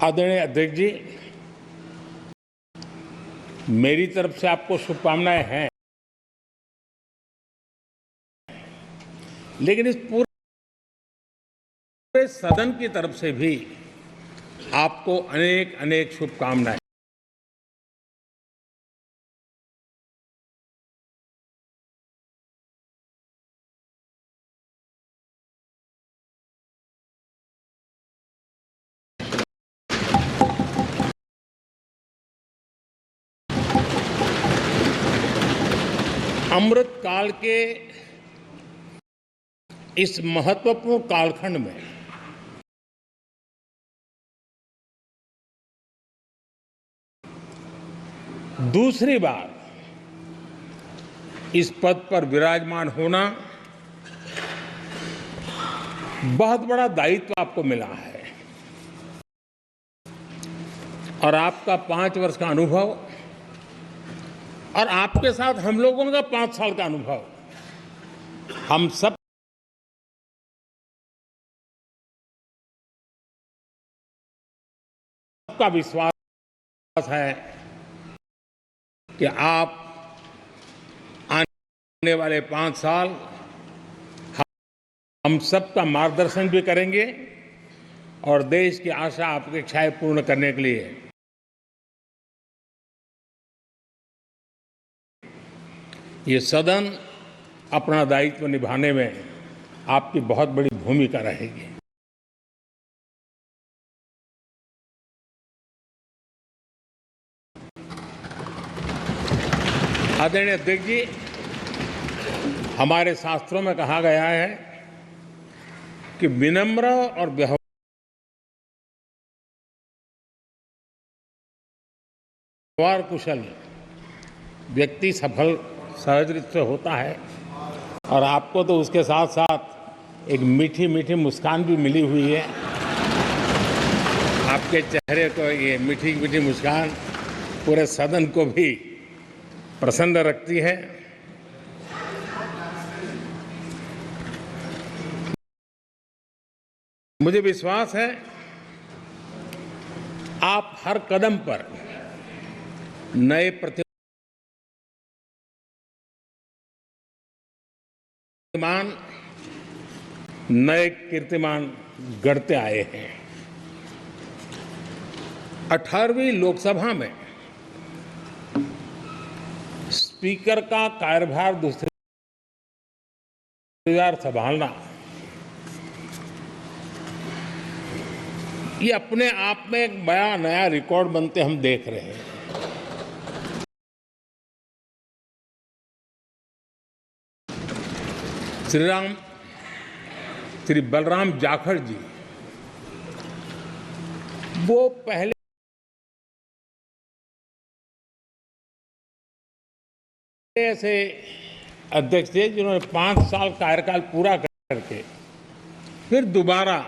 आदरणीय अध्यक्ष जी, मेरी तरफ से आपको शुभकामनाएं हैं, लेकिन इस पूरे सदन की तरफ से भी आपको अनेक अनेक शुभकामनाएं। अमृत काल के इस महत्वपूर्ण कालखंड में दूसरी बार इस पद पर विराजमान होना बहुत बड़ा दायित्व आपको मिला है और आपका 5 वर्ष का अनुभव और आपके साथ हम लोगों का 5 साल का अनुभव हम सब का विश्वास है कि आप आने वाले 5 साल हम सबका मार्गदर्शन भी करेंगे और देश की आशा अपेक्षाएं पूर्ण करने के लिए ये सदन अपना दायित्व निभाने में आपकी बहुत बड़ी भूमिका रहेगी। आदरणीय अध्यक्ष जी, हमारे शास्त्रों में कहा गया है कि विनम्र और व्यवहार कुशल व्यक्ति सफल सहज रूप से होता है और आपको तो उसके साथ साथ एक मीठी मीठी मुस्कान भी मिली हुई है। आपके चेहरे को ये मीठी मीठी मुस्कान पूरे सदन को भी प्रसन्न रखती है। मुझे विश्वास है आप हर कदम पर नए नए कीर्तिमान गढ़ते आए हैं। 18वीं लोकसभा में स्पीकर का कार्यभार दूसरी बार संभालना ये अपने आप में एक बड़ा नया रिकॉर्ड बनते हम देख रहे हैं। श्री बलराम जाखड़ जी वो पहले ऐसे अध्यक्ष थे जिन्होंने 5 साल कार्यकाल पूरा करके फिर दोबारा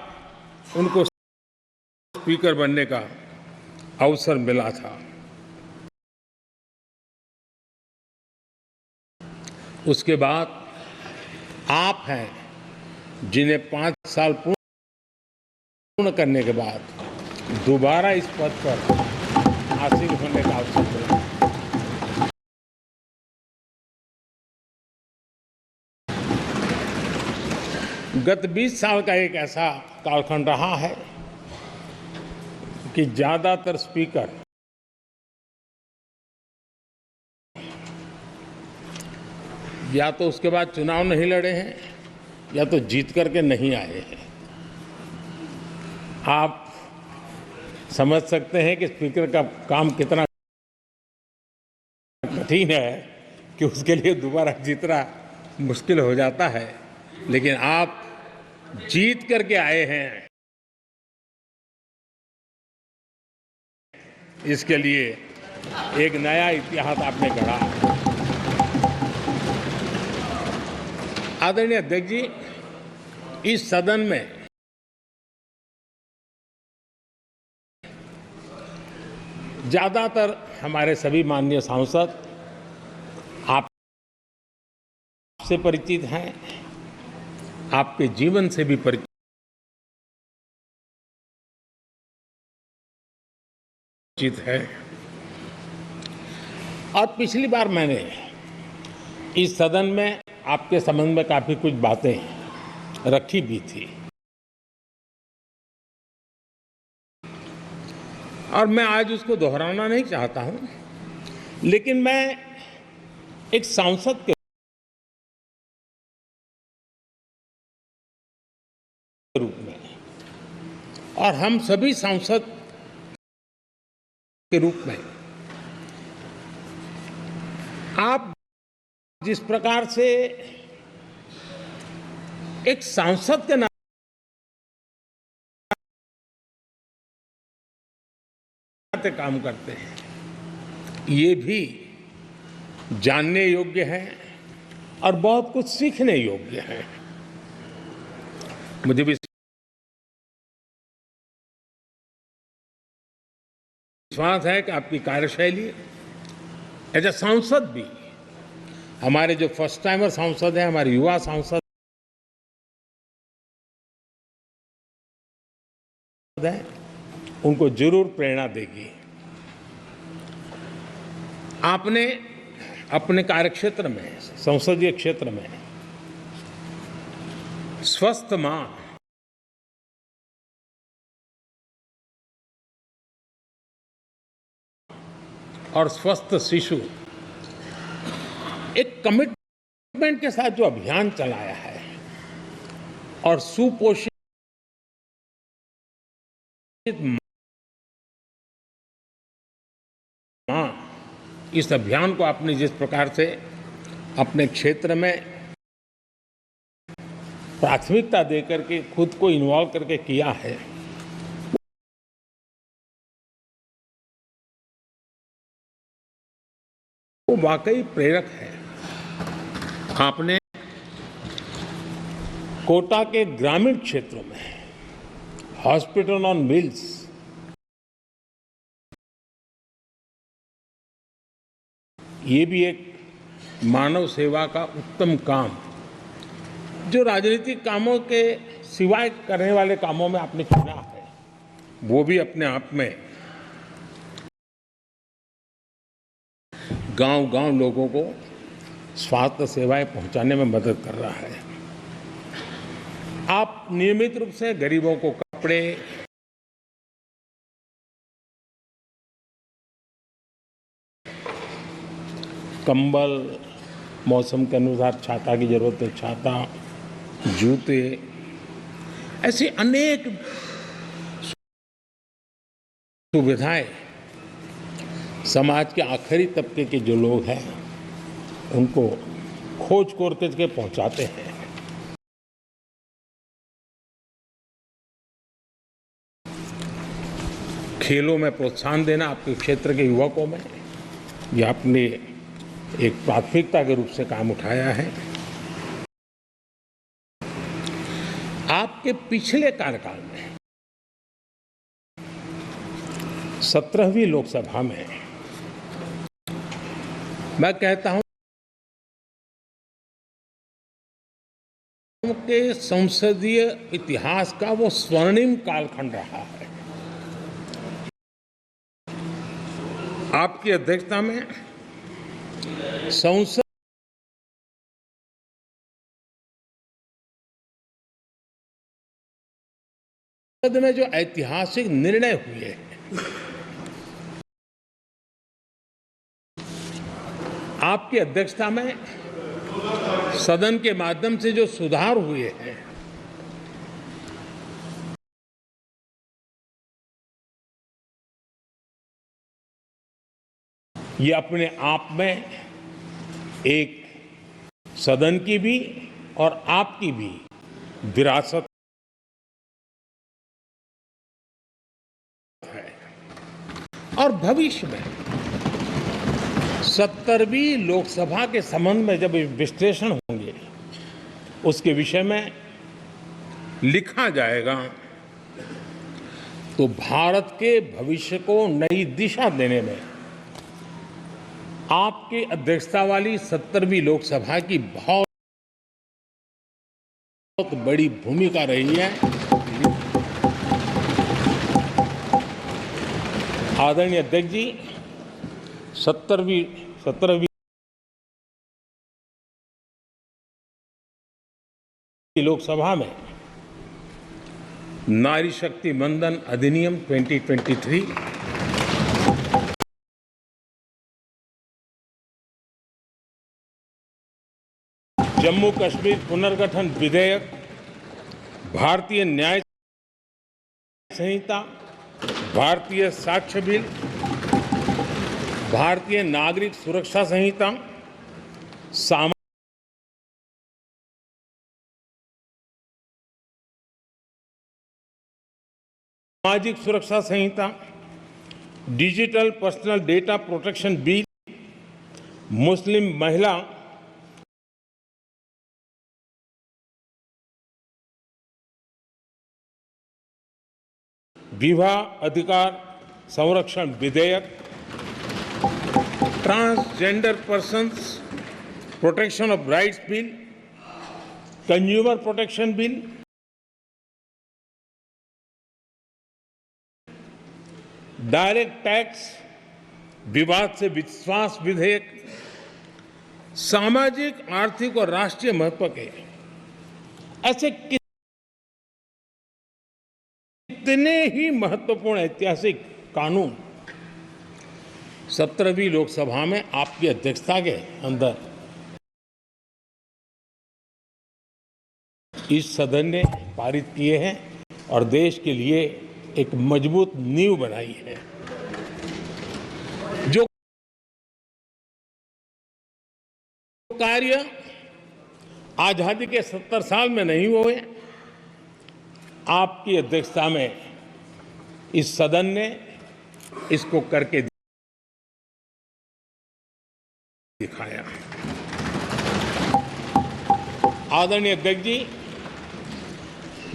उनको स्पीकर बनने का अवसर मिला था। उसके बाद आप हैं जिन्हें 5 साल पूर्ण करने के बाद दोबारा इस पद पर आसीन होने का अवसर मिला। गत 20 साल का एक ऐसा कालखंड रहा है कि ज्यादातर स्पीकर या तो उसके बाद चुनाव नहीं लड़े हैं या तो जीत करके नहीं आए हैं। आप समझ सकते हैं कि स्पीकर का काम कितना कठिन है कि उसके लिए दोबारा जीतना मुश्किल हो जाता है, लेकिन आप जीत करके आए हैं। इसके लिए एक नया इतिहास आपने गढ़ा। आदरणीय अध्यक्ष जी, इस सदन में ज्यादातर हमारे सभी माननीय सांसद आपसे परिचित हैं, आपके जीवन से भी परिचित उचित है। और पिछली बार मैंने इस सदन में आपके संबंध में काफी कुछ बातें रखी भी थी और मैं आज उसको दोहराना नहीं चाहता हूं, लेकिन मैं एक सांसद के रूप में और हम सभी सांसद के रूप में आप जिस प्रकार से एक सांसद के नाते काम करते हैं, ये भी जानने योग्य है और बहुत कुछ सीखने योग्य है। मुझे विश्वास है कि आपकी कार्यशैली एज ए सांसद भी, हमारे जो फर्स्ट टाइमर सांसद हैं, हमारे युवा सांसद हैं, उनको जरूर प्रेरणा देगी। आपने अपने कार्यक्षेत्र में, संसदीय क्षेत्र में स्वस्थ मां और स्वस्थ शिशु एक कमिटमेंट के साथ जो अभियान चलाया है और सुपोषित मां, इस अभियान को आपने जिस प्रकार से अपने क्षेत्र में प्राथमिकता देकर के खुद को इन्वॉल्व करके किया है, वो वाकई प्रेरक है। आपने कोटा के ग्रामीण क्षेत्रों में हॉस्पिटल ऑन व्हील्स, ये भी एक मानव सेवा का उत्तम काम, जो राजनीतिक कामों के सिवाय करने वाले कामों में आपने चुना है, वो भी अपने आप में गांव-गांव लोगों को स्वास्थ्य सेवाएं पहुंचाने में मदद कर रहा है। आप नियमित रूप से गरीबों को कपड़े, कंबल, मौसम के अनुसार छाता की जरूरत है छाता, जूते, ऐसी अनेक सुविधाएं समाज के आखिरी तबके के जो लोग हैं उनको खोज करके पहुंचाते हैं। खेलों में प्रोत्साहन देना आपके क्षेत्र के युवकों में, ये आपने एक प्राथमिकता के रूप से काम उठाया है। आपके पिछले कार्यकाल में 17वीं लोकसभा में मैं कहता हूं के संसदीय इतिहास का वो स्वर्णिम कालखंड रहा है। आपकी अध्यक्षता में संसद में जो ऐतिहासिक निर्णय हुए हैं, आपकी अध्यक्षता में सदन के माध्यम से जो सुधार हुए हैं, ये अपने आप में एक सदन की भी और आपकी भी विरासत है। और भविष्य में 70वीं लोकसभा के संबंध में जब विश्लेषण होंगे, उसके विषय में लिखा जाएगा, तो भारत के भविष्य को नई दिशा देने में आपकी अध्यक्षता वाली 70वीं लोकसभा की बहुत बड़ी भूमिका रही है। आदरणीय अध्यक्ष जी, 17वीं लोकसभा में नारी शक्ति वंदन अधिनियम 2023, जम्मू कश्मीर पुनर्गठन विधेयक, भारतीय न्याय संहिता, भारतीय साक्ष्य बिल, भारतीय नागरिक सुरक्षा संहिता, सामाजिक सुरक्षा संहिता, digital personal data protection bill, मुस्लिम महिला विवाह अधिकार संरक्षण विधेयक, transgender persons protection of rights bill, consumer protection bill, direct tax विवाद से विश्वास विधेयक, सामाजिक, आर्थिक और राष्ट्रीय महत्व के ऐसे कितने ही महत्वपूर्ण ऐतिहासिक कानून 17वीं लोकसभा में आपकी अध्यक्षता के अंदर इस सदन ने पारित किए हैं और देश के लिए एक मजबूत नींव बनाई है। जो कार्य आजादी के 70 साल में नहीं हुए, आपकी अध्यक्षता में इस सदन ने इसको करके दिखाया। आदरणीय अध्यक्ष जी,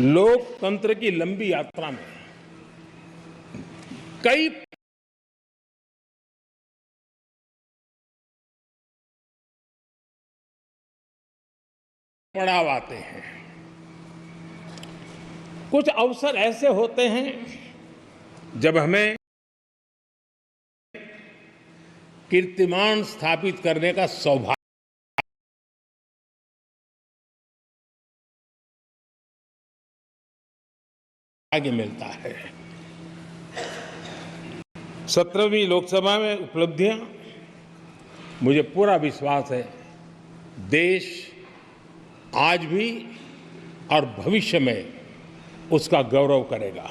लोकतंत्र की लंबी यात्रा में कई पड़ाव आते हैं। कुछ अवसर ऐसे होते हैं जब हमें कीर्तिमान स्थापित करने का सौभाग्य मिलता है। 17वीं लोकसभा में उपलब्धियां, मुझे पूरा विश्वास है देश आज भी और भविष्य में उसका गौरव करेगा।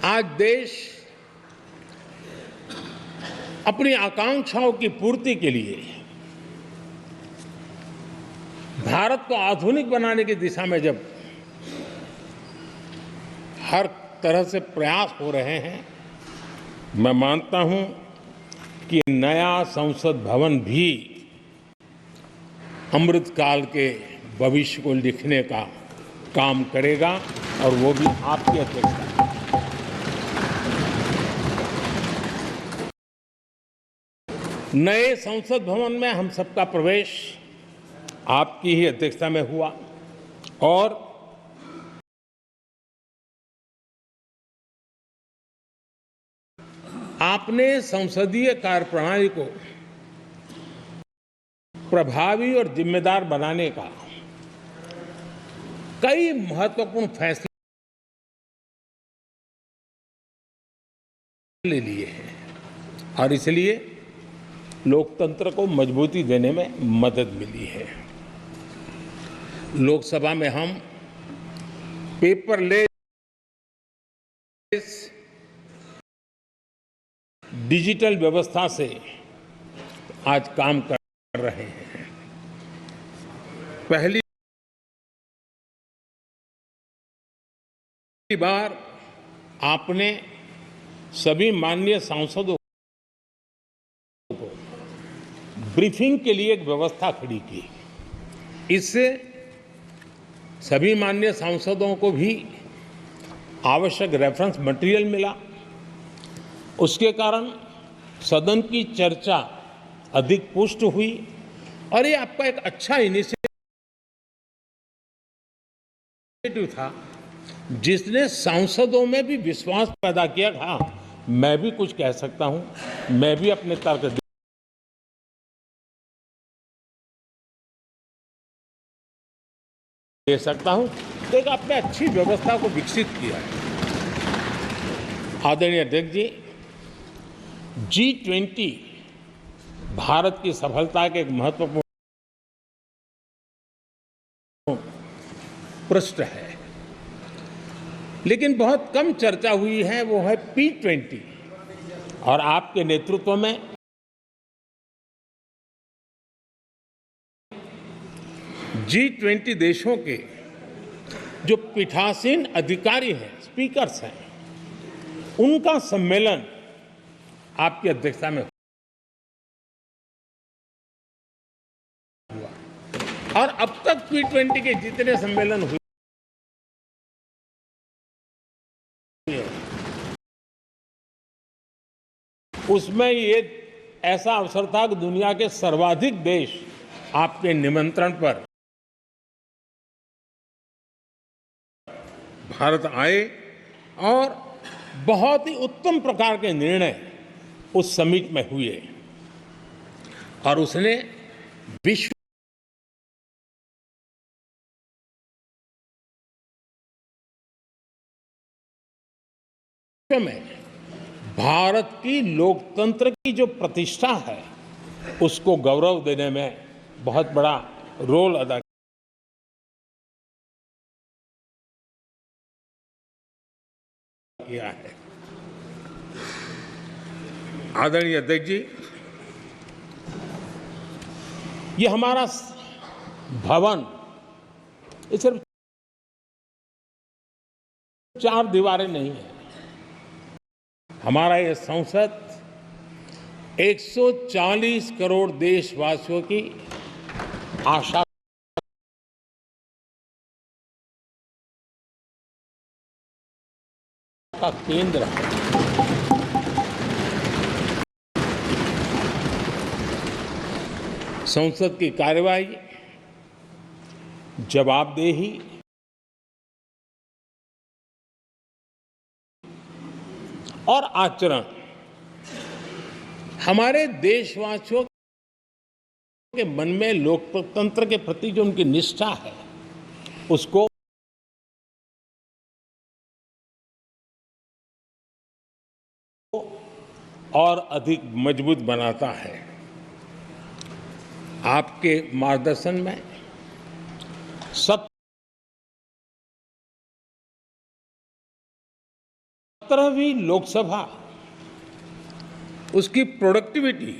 आज देश अपनी आकांक्षाओं की पूर्ति के लिए भारत को आधुनिक बनाने की दिशा में जब हर तरह से प्रयास हो रहे हैं, मैं मानता हूं कि नया संसद भवन भी अमृतकाल के भविष्य को लिखने का काम करेगा और वो भी आपकी अध्यक्षता में। नए संसद भवन में हम सबका प्रवेश आपकी ही अध्यक्षता में हुआ और आपने संसदीय कार्यप्रणाली को प्रभावी और जिम्मेदार बनाने का कई महत्वपूर्ण फैसले ले लिए हैं और इसलिए लोकतंत्र को मजबूती देने में मदद मिली है। लोकसभा में हम पेपरलेस डिजिटल व्यवस्था से आज काम कर रहे हैं। पहली बार आपने सभी माननीय सांसदों को ब्रीफिंग के लिए एक व्यवस्था खड़ी की। इससे सभी माननीय सांसदों को भी आवश्यक रेफरेंस मटेरियल मिला। उसके कारण सदन की चर्चा अधिक पुष्ट हुई और ये आपका एक अच्छा इनिशिएटिव था जिसने सांसदों में भी विश्वास पैदा किया, हाँ मैं भी कुछ कह सकता हूं, मैं भी अपने तर्क दे सकता हूं। तो एक आपने अच्छी व्यवस्था को विकसित किया है। आदरणीय अध्यक्ष जी, G20 भारत की सफलता के एक महत्वपूर्ण पृष्ठ है, लेकिन बहुत कम चर्चा हुई है, वो है P20। और आपके नेतृत्व में G20 देशों के जो पीठासीन अधिकारी हैं, स्पीकर्स हैं, उनका सम्मेलन आपकी अध्यक्षता में हुआ। और अब तक P20 के जितने सम्मेलन हुए उसमें ये ऐसा अवसर था कि दुनिया के सर्वाधिक देश आपके निमंत्रण पर भारत आए और बहुत ही उत्तम प्रकार के निर्णय उस समिट में हुए और उसने विश्व में भारत की लोकतंत्र की जो प्रतिष्ठा है उसको गौरव देने में बहुत बड़ा रोल अदा किया है। आदरणीय अध्यक्ष जी, ये हमारा भवन ये सिर्फ 4 दीवारें नहीं है। हमारा ये संसद 140 करोड़ देशवासियों की आशा का केंद्र है। संसद की कार्यवाही, जवाबदेही और आचरण हमारे देशवासियों के मन में लोकतंत्र के प्रति जो उनकी निष्ठा है उसको और अधिक मजबूत बनाता है। आपके मार्गदर्शन में 17वीं लोकसभा उसकी प्रोडक्टिविटी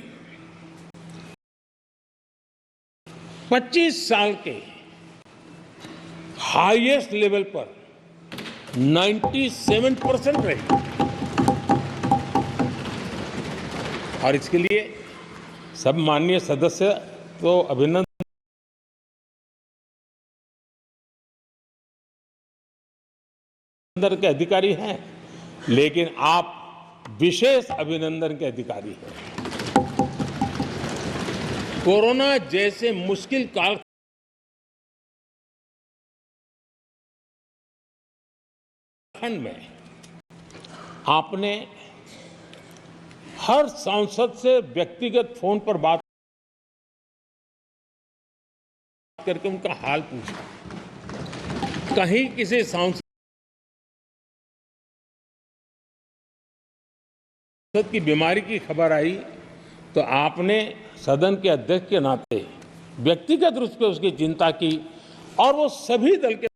25 साल के हाईएस्ट लेवल पर 97% रही और इसके लिए सब माननीय सदस्य तो अभिनंदन के अधिकारी हैं, लेकिन आप विशेष अभिनंदन के अधिकारी हैं। कोरोना जैसे मुश्किल कालखंड में आपने हर सांसद से व्यक्तिगत फोन पर बात करके उनका हाल पूछा। कहीं किसी सांसद की बीमारी की खबर आई तो आपने सदन के अध्यक्ष के नाते व्यक्तिगत रूप से उसकी चिंता की और वो सभी दल के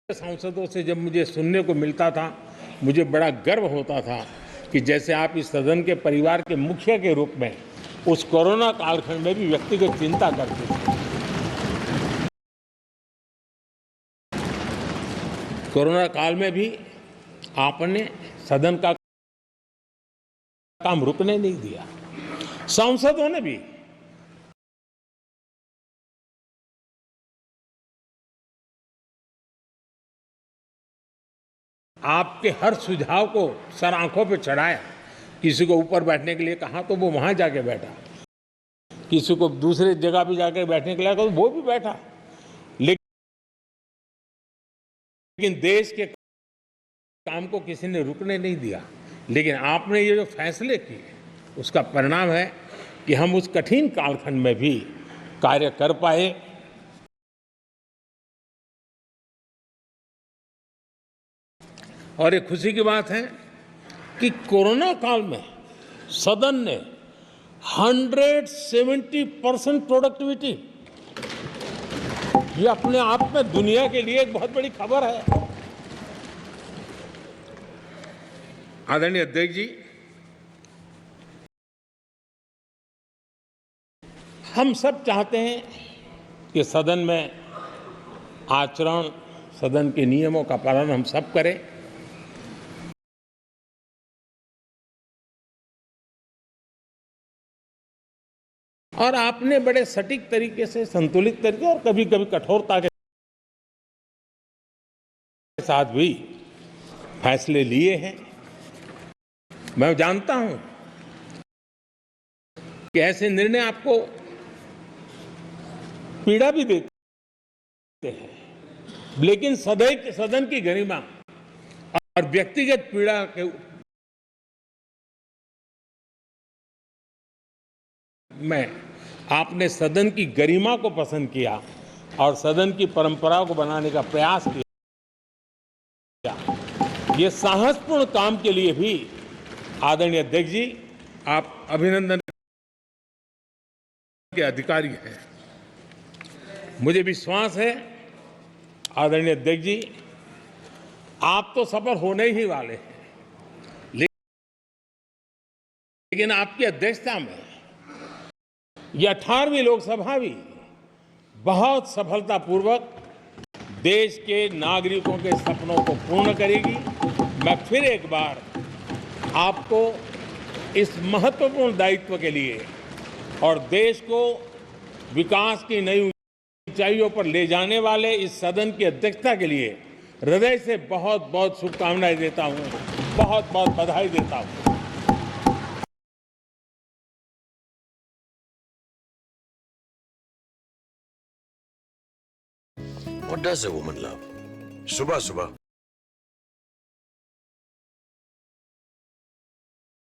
सांसदों से जब मुझे सुनने को मिलता था, मुझे बड़ा गर्व होता था कि जैसे आप इस सदन के परिवार के मुखिया के रूप में उस कोरोना कालखंड में भी व्यक्तिगत चिंता करते थे। कोरोना काल में भी आपने सदन का काम रुकने नहीं दिया। सांसदों ने भी आपके हर सुझाव को सर आंखों पे चढ़ाया। किसी को ऊपर बैठने के लिए कहा तो वो वहां जाके बैठा। किसी को दूसरे जगह पे जाकर बैठने के लिए तो वो भी बैठा, लेकिन देश के काम को किसी ने रुकने नहीं दिया। लेकिन आपने ये जो फैसले किए उसका परिणाम है कि हम उस कठिन कालखंड में भी कार्य कर पाए। और ये खुशी की बात है कि कोरोना काल में सदन ने 170% प्रोडक्टिविटी, ये अपने आप में दुनिया के लिए एक बहुत बड़ी खबर है। आदरणीय अध्यक्ष जी, हम सब चाहते हैं कि सदन में आचरण, सदन के नियमों का पालन हम सब करें। और आपने बड़े सटीक तरीके से, संतुलित तरीके और कभी कभी कठोरता के साथ भी फैसले लिए हैं। मैं जानता हूं कि ऐसे निर्णय आपको पीड़ा भी देते हैं, लेकिन सदन की गरिमा और व्यक्तिगत पीड़ा के में आपने सदन की गरिमा को पसंद किया और सदन की परंपरा को बनाने का प्रयास किया। ये साहसपूर्ण काम के लिए भी आदरणीय अध्यक्ष जी, आप अभिनंदन के अधिकारी हैं। मुझे विश्वास है आदरणीय अध्यक्ष जी, आप तो सफल होने ही वाले हैं, लेकिन आपकी अध्यक्षता में यह 18वीं लोकसभा भी बहुत सफलतापूर्वक देश के नागरिकों के सपनों को पूर्ण करेगी। मैं फिर एक बार आपको इस महत्वपूर्ण दायित्व के लिए और देश को विकास की नई ऊंचाइयों पर ले जाने वाले इस सदन की अध्यक्षता के लिए हृदय से बहुत बहुत शुभकामनाएं देता हूं, बहुत बहुत बधाई देता हूं। What does a woman love? सुबह सुबह